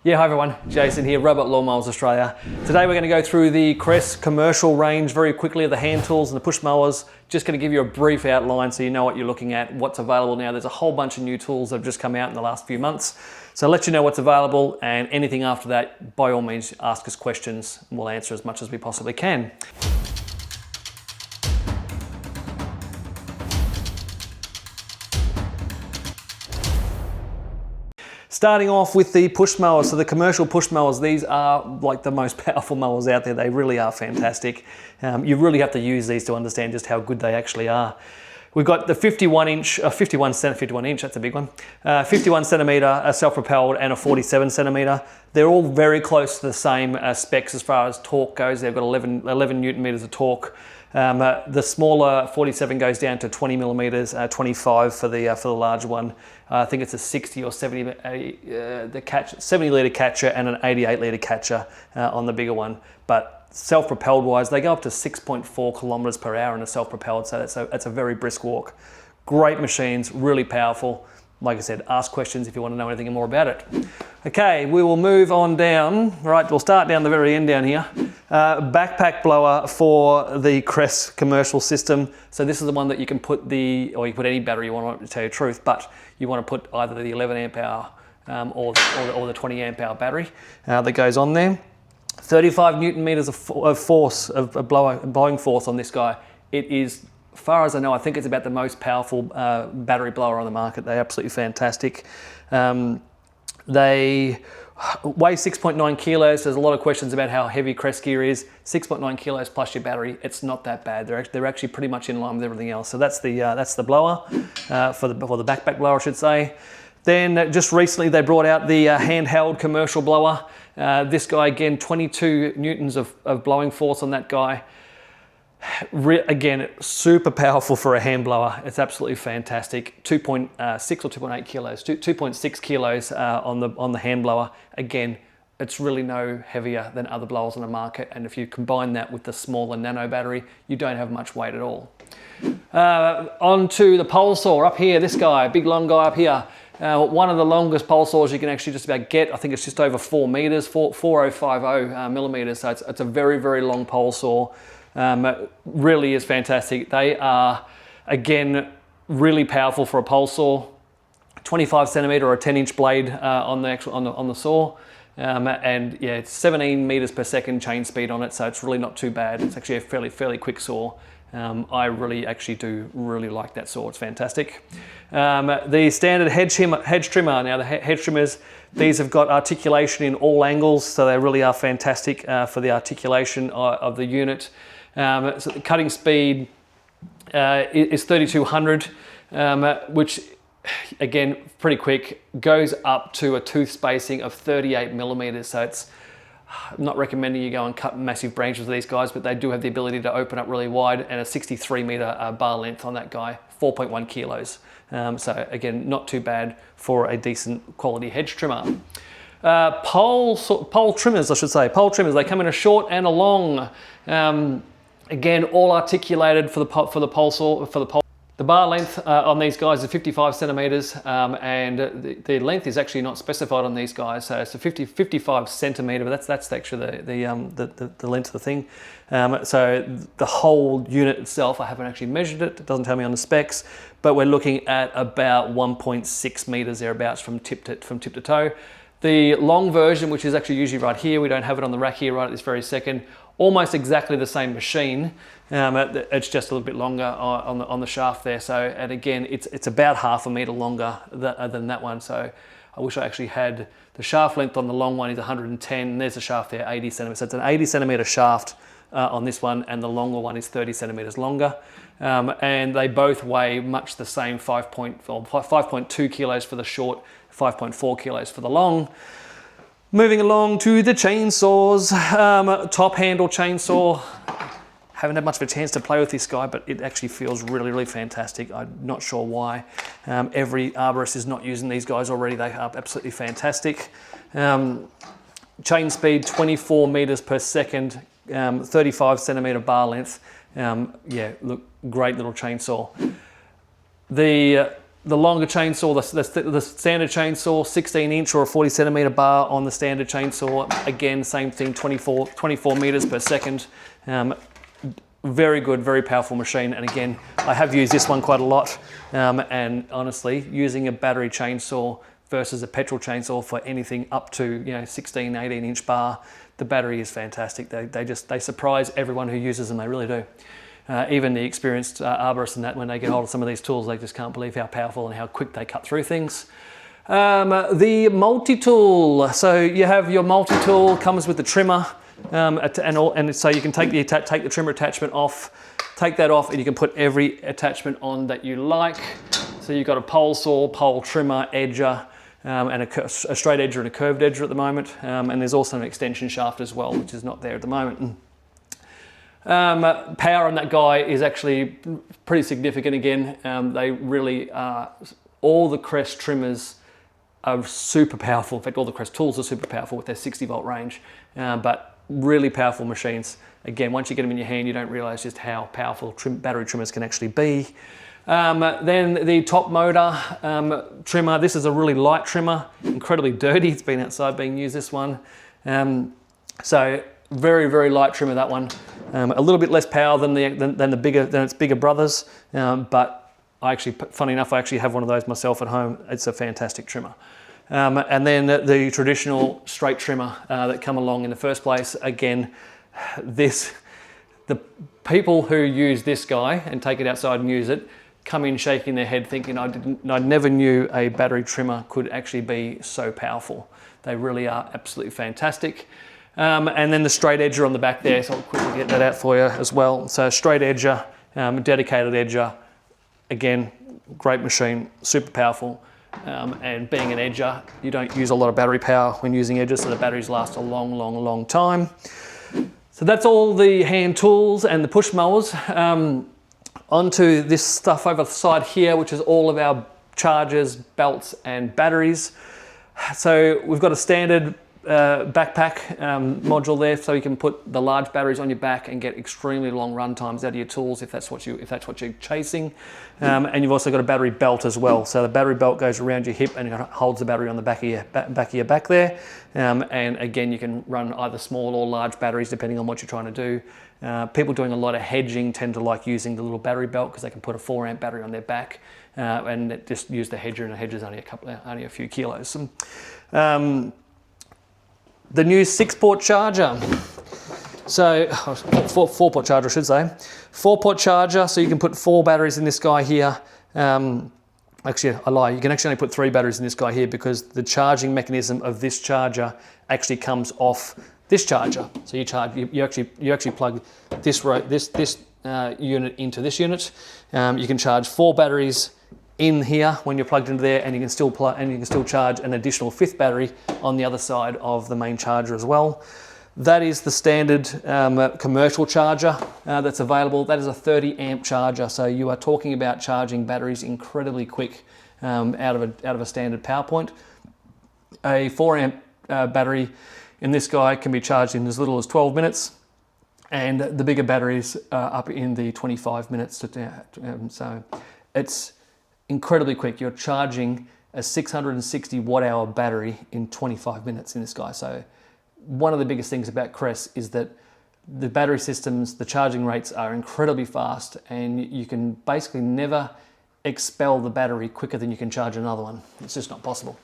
Yeah, hi everyone, Jason here, Robot Lawnmowers Australia. Today we're going to go through the Kress Commercial Range very quickly, the hand tools and the push mowers. Just going to give you a brief outline so you know what you're looking at, what's available now. There's a whole bunch of new tools that have just come out in the last few months. So I'll let you know what's available, and anything after that, by all means, ask us questions and we'll answer as much as we possibly can. Starting off with the push mowers, so the commercial push mowers, these are like the most powerful mowers out there. They really are fantastic. You really have to use these to understand just how good they actually are. We've got the 51 inch, that's a big one, 51 centimeter self-propelled and a 47 centimeter. They're all very close to the same specs as far as torque goes. They've got 11 Newton meters of torque. The smaller 47 goes down to 20 millimeters, 25 for the larger one. I think it's a 60 or 70 litre catcher and an 88 litre catcher on the bigger one. But self-propelled wise, they go up to 6.4 kilometers per hour in a self-propelled, so that's a very brisk walk. Great machines, really powerful. Like I said, ask questions if you want to know anything more about it. Okay, we will move on down. Right, we'll start down the very end down here. Backpack blower for the Kress commercial system. So this is the one that you can put you can put any battery you want, to tell you the truth, but you want to put either the 11 amp hour or the 20 amp hour battery that goes on there. 35 Newton meters of force, of blowing force on this guy. It is, as far as I know, I think it's about the most powerful battery blower on the market. They're absolutely fantastic. They weigh 6.9 kilos. There's a lot of questions about how heavy Kress gear is. 6.9 kilos plus your battery. It's not that bad. They're actually pretty much in line with everything else. So that's the blower for the backpack blower, I should say. Then just recently they brought out the handheld commercial blower. This guy, again, 22 newtons of blowing force on that guy. Again, super powerful for a hand blower. It's absolutely fantastic. 2.6 or 2.8 kilos, 2.6 kilos on the hand blower. Again, it's really no heavier than other blowers on the market. And if you combine that with the smaller nano battery, you don't have much weight at all. On to the pole saw up here. This guy, big long guy up here. One of the longest pole saws you can actually just about get. I think it's just over 4 meters, 4050 millimeters. So it's a very, very long pole saw. Really is fantastic. They are, again, really powerful for a pole saw. 25 centimeter or a 10-inch blade on the saw, and yeah, it's 17 meters per second chain speed on it, so it's really not too bad. It's actually a fairly quick saw. I actually do really like that saw. It's fantastic. The standard hedge trimmer. Now the hedge trimmers, these have got articulation in all angles, so they really are fantastic for the articulation of the unit. So the cutting speed is 3200, which again, pretty quick, goes up to a tooth spacing of 38 millimeters. So I'm not recommending you go and cut massive branches with these guys, but they do have the ability to open up really wide, and a 63 meter bar length on that guy, 4.1 kilos. So again, not too bad for a decent quality hedge trimmer. Pole trimmers, I should say. Pole trimmers, they come in a short and a long. Again, all articulated for the pole saw, for the pole. The bar length on these guys is 55 centimeters, and the length is actually not specified on these guys. So it's a 55 centimeter, but that's actually the length of the thing. So the whole unit itself, I haven't actually measured it. It doesn't tell me on the specs, but we're looking at about 1.6 meters thereabouts from tip to toe. The long version, which is actually usually right here, we don't have it on the rack here right at this very second. Almost exactly the same machine. It's just a little bit longer on the shaft there. So, and again, it's about half a meter longer than that one. So I wish I actually had the shaft length on the long one is 110. And there's the shaft there, 80 centimeters. So it's an 80 centimeter shaft on this one, and the longer one is 30 centimeters longer. And they both weigh much the same, 5.2 kilos for the short, 5.4 kilos for the long. Moving along to the chainsaws, top handle chainsaw. Haven't had much of a chance to play with this guy, but it actually feels really, really fantastic. I'm not sure why. Every arborist is not using these guys already. They are absolutely fantastic. Chain speed, 24 meters per second, 35 centimeter bar length. Yeah, look, great little chainsaw. The The longer chainsaw, the standard chainsaw, 16-inch or a 40-centimeter bar on the standard chainsaw. Again, same thing, 24 meters per second. Very good, very powerful machine. And again, I have used this one quite a lot. And honestly, using a battery chainsaw versus a petrol chainsaw for anything up to 16, 18-inch bar, the battery is fantastic. They surprise everyone who uses them. They really do. Even the experienced arborists and that, when they get hold of some of these tools, they just can't believe how powerful and how quick they cut through things. The multi-tool. So you have your multi-tool, comes with the trimmer, and so you can take the trimmer attachment off, take that off, and you can put every attachment on that you like. So you've got a pole saw, pole trimmer, edger, and a straight edger and a curved edger at the moment. And there's also an extension shaft as well, which is not there at the moment. Power on that guy is actually pretty significant again. They really are, all the Kress trimmers are super powerful. In fact, all the Kress tools are super powerful with their 60-volt range, but really powerful machines. Again, once you get them in your hand, you don't realize just how powerful battery trimmers can actually be. Then the top motor trimmer. This is a really light trimmer, incredibly dirty. It's been outside being used, this one. So very, very light trimmer, that one. A little bit less power than its bigger brothers, but funny enough, I actually have one of those myself at home. It's a fantastic trimmer. And then the traditional straight trimmer that come along in the first place. Again, the people who use this guy and take it outside and use it come in shaking their head thinking, I never knew a battery trimmer could actually be so powerful. They really are absolutely fantastic. And then the straight edger on the back there, so I'll quickly get that out for you as well. So straight edger, dedicated edger, again, great machine, super powerful. And being an edger, you don't use a lot of battery power when using edgers, so the batteries last a long, long, long time. So that's all the hand tools and the push mowers. Onto this stuff over the side here, which is all of our chargers, belts, and batteries. So we've got a standard backpack module there, so you can put the large batteries on your back and get extremely long run times out of your tools if that's what you're chasing. And you've also got a battery belt as well. So the battery belt goes around your hip and it holds the battery on the back of your back there. And again, you can run either small or large batteries depending on what you're trying to do. People doing a lot of hedging tend to like using the little battery belt because they can put a 4-amp battery on their back and just use the hedger, and the hedger's only a few kilos. The new 6-port charger. So, 4-port charger, I should say. 4-port charger, so you can put 4 batteries in this guy here. Actually, I lie, you can actually only put 3 batteries in this guy here because the charging mechanism of this charger actually comes off this charger. So you actually plug this unit into this unit. You can charge 4 batteries in here when you're plugged into there, and you can still charge an additional 5th battery on the other side of the main charger as well. That is the standard commercial charger that's available. That is a 30-amp charger, so you are talking about charging batteries incredibly quick out of a standard power point. A 4-amp battery in this guy can be charged in as little as 12 minutes, and the bigger batteries are up in the 25 minutes. So it's incredibly quick. You're charging a 660 watt-hour battery in 25 minutes in this guy. So one of the biggest things about Kress is that the battery systems, the charging rates are incredibly fast, and you can basically never expel the battery quicker than you can charge another one. It's just not possible.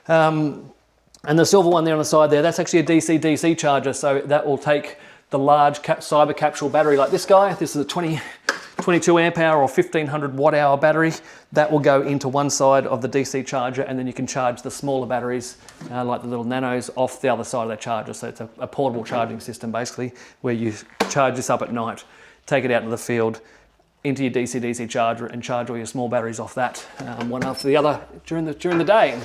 And the silver one there on the side there, that's actually a DC-DC charger. So that will take the large cyber capsule battery like this guy. This is a 22 amp hour or 1500 watt hour battery. That will go into one side of the DC charger, and then you can charge the smaller batteries like the little nanos off the other side of the charger. So it's a portable charging system basically, where you charge this up at night, take it out into the field, into your DC-DC charger, and charge all your small batteries off that, one after the other during the day.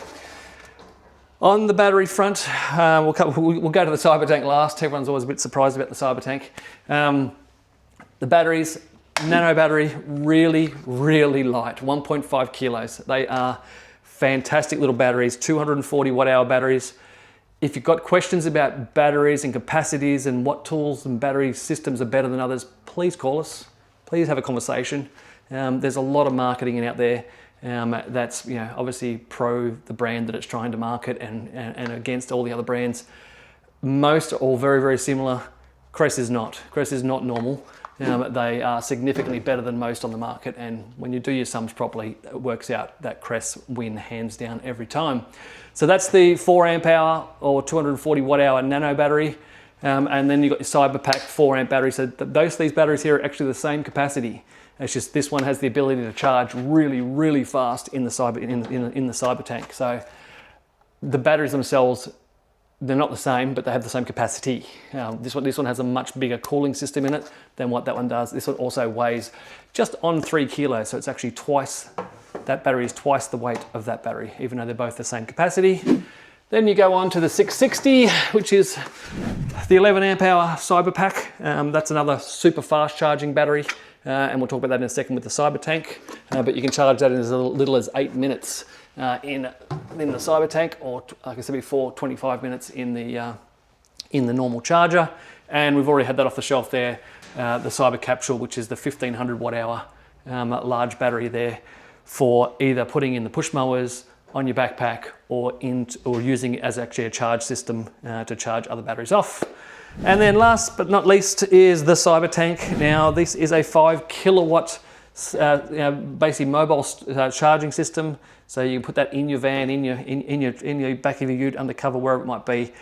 On the battery front, we'll go to the cyber tank last. Everyone's always a bit surprised about the cyber tank. The batteries, nano battery, really, really light, 1.5 kilos. They are fantastic little batteries, 240 watt hour batteries. If you've got questions about batteries and capacities and what tools and battery systems are better than others, please call us. Please have a conversation. There's a lot of marketing out there. That's, you know, obviously pro the brand that it's trying to market and against all the other brands. Most are all very, very similar. Kress is not. Kress is not normal. They are significantly better than most on the market, and when you do your sums properly, it works out that Kress win hands down every time. So that's the 4 amp hour or 240 watt hour nano battery, and then you've got your Cyberpack 4 amp battery. So these batteries here are actually the same capacity. It's just this one has the ability to charge really, really fast in the Cyber tank. So the batteries themselves, they're not the same, but they have the same capacity. This one has a much bigger cooling system in it than what that one does. This one also weighs just on 3 kilos, so it's actually twice, that battery is twice the weight of that battery, even though they're both the same capacity. Then you go on to the 660, which is the 11 amp hour Cyberpack. That's another super fast charging battery, and we'll talk about that in a second with the Cyber tank, but you can charge that in as little as 8 minutes. In the Cyber tank, or like I said before, 25 minutes in the normal charger. And we've already had that off the shelf there, the Cyber Capsule, which is the 1500 watt hour large battery there for either putting in the push mowers, on your backpack, or using it as actually a charge system to charge other batteries off. And then last but not least is the Cyber tank. Now this is a 5 kilowatt basically mobile charging system. So you put that in your van, in your back of your ute, undercover, wherever it might be.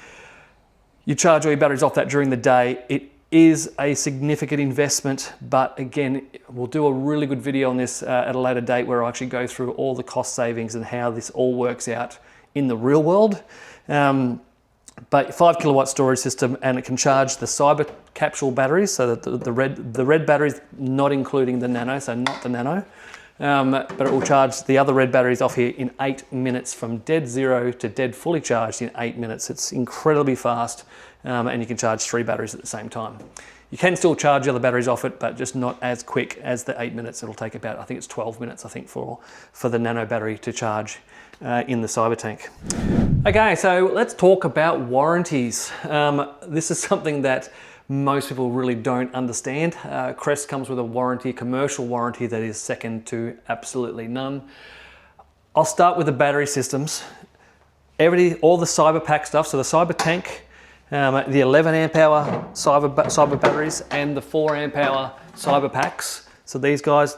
You charge all your batteries off that during the day. It is a significant investment, but again, we'll do a really good video on this at a later date where I'll actually go through all the cost savings and how this all works out in the real world. But 5 kilowatt storage system, and it can charge the Cyber Capsule batteries, so that the red batteries, not including the nano, so not the nano. But it will charge the other red batteries off here in 8 minutes, from dead zero to dead fully charged in 8 minutes. It's incredibly fast, and you can charge 3 batteries at the same time. You can still charge the other batteries off it, but just not as quick as the 8 minutes. It'll take about, I think it's 12 minutes, I think, for the nano battery to charge in the Cyber tank. Okay, so let's talk about warranties. This is something that most people really don't understand. Kress comes with a warranty, commercial warranty, that is second to absolutely none. I'll start with the battery systems. All the Cyberpack stuff, so the Cyber tank, the 11 amp hour Cyber batteries, and the 4 amp hour Cyberpacks. So these guys,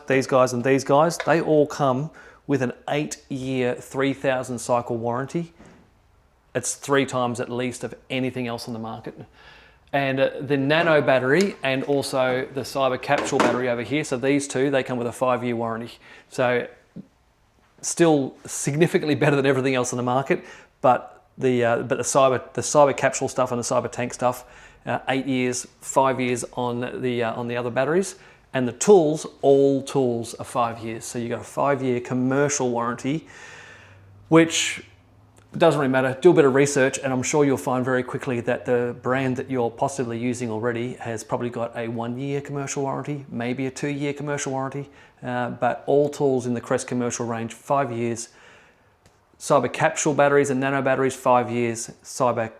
and these guys, they all come with an 8-year, 3,000 cycle warranty. It's 3 times at least of anything else on the market. And the nano battery and also the Cyber Capsule battery over here, so these two, they come with a 5-year warranty. So still significantly better than everything else on the market, but the Cyber Capsule stuff and the Cyber tank stuff, 8 years, 5 years on the other batteries. And the tools, all tools are 5 years. So you got a 5-year commercial warranty, which doesn't really matter. Do a bit of research, and I'm sure you'll find very quickly that the brand that you're possibly using already has probably got a 1-year commercial warranty, maybe a 2-year commercial warranty, but all tools in the Kress Commercial Range, 5 years. Cyber Capsule batteries and nano batteries, 5 years. Cyber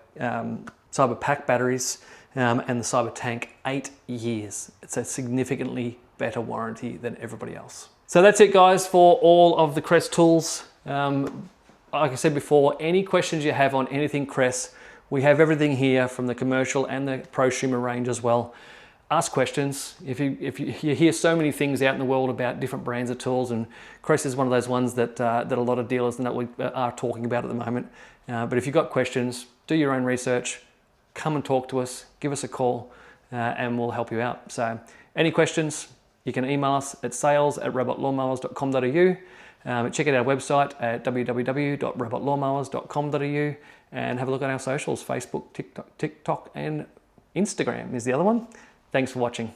Pack batteries and the Cyber tank, 8 years. It's a significantly better warranty than everybody else. So that's it, guys, for all of the Kress tools. Like I said before, any questions you have on anything Kress, we have everything here from the commercial and the prosumer range as well. Ask questions. If you hear so many things out in the world about different brands of tools, and Kress is one of those ones that a lot of dealers and that we are talking about at the moment. But if you've got questions, do your own research, come and talk to us, give us a call, and we'll help you out. So any questions, you can email us at sales@robotlawnmowers.com.au. Check out our website at www.robotlawnmowers.com.au and have a look at our socials, Facebook, TikTok, and Instagram is the other one. Thanks for watching.